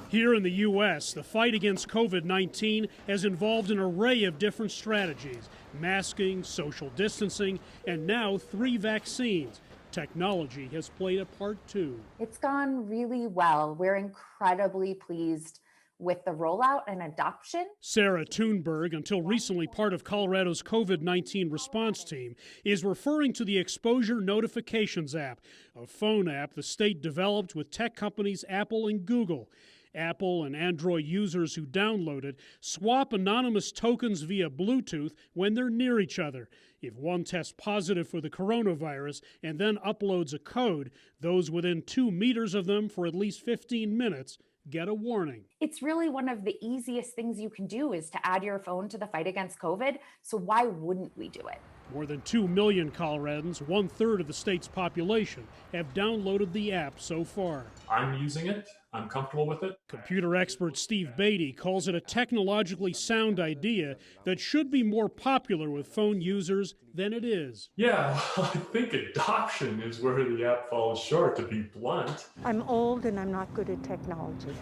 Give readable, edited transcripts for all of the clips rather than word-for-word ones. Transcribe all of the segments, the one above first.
Here in the U.S., the fight against COVID-19 has involved an array of different strategies: masking, social distancing, and now 3 vaccines. Technology has played a part too. It's gone really well. We're incredibly pleased with the rollout and adoption. Sarah Thunberg, until recently part of Colorado's COVID-19 response team, is referring to the Exposure Notifications app, a phone app the state developed with tech companies Apple and Google. Apple and Android users who download it swap anonymous tokens via Bluetooth when they're near each other. If one tests positive for the coronavirus and then uploads a code, those within 2 meters of them for at least 15 minutes get a warning. It's really one of the easiest things you can do is to add your phone to the fight against COVID. So why wouldn't we do it? More than 2 million Coloradans, 1/3 of the state's population, have downloaded the app so far. I'm using it. I'm comfortable with it. Computer expert Steve Beatty calls it a technologically sound idea that should be more popular with phone users than it is. Yeah, I think adoption is where the app falls short, to be blunt. I'm old and I'm not good at technology.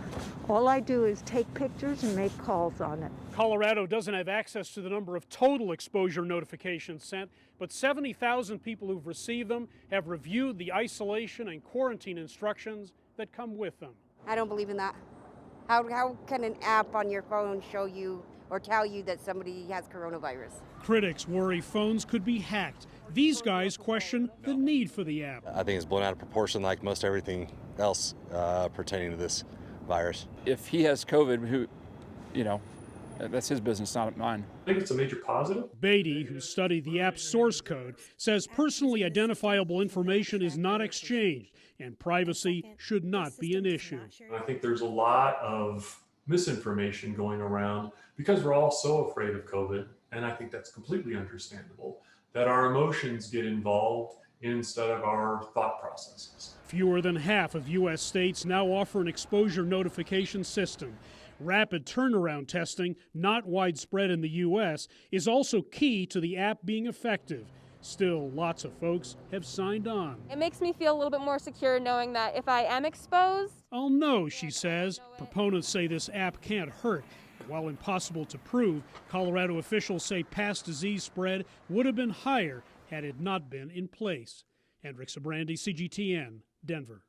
All I do is take pictures and make calls on it. Colorado doesn't have access to the number of total exposure notifications sent, but 70,000 people who've received them have reviewed the isolation and quarantine instructions that come with them. I don't believe in that. How can an app on your phone show you or tell you that somebody has coronavirus? Critics worry phones could be hacked. These guys question the need for the app. I think it's blown out of proportion like most everything else pertaining to this virus. If he has COVID, that's his business, not mine. I think it's a major positive. Beatty, who studied the app's source code, says personally identifiable information is not exchanged and privacy should not be an issue. I think there's a lot of misinformation going around because we're all so afraid of COVID, and I think that's completely understandable, that our emotions get involved instead of our thought processes. Fewer than half of U.S. states now offer an exposure notification system. Rapid turnaround testing, not widespread in the U.S., is also key to the app being effective. Still, lots of folks have signed on. It makes me feel a little bit more secure knowing that if I am exposed... I'll know, she says. Proponents say this app can't hurt. While impossible to prove, Colorado officials say past disease spread would have been higher had it not been in place. Hendrik, Sybrandy, CGTN, Denver.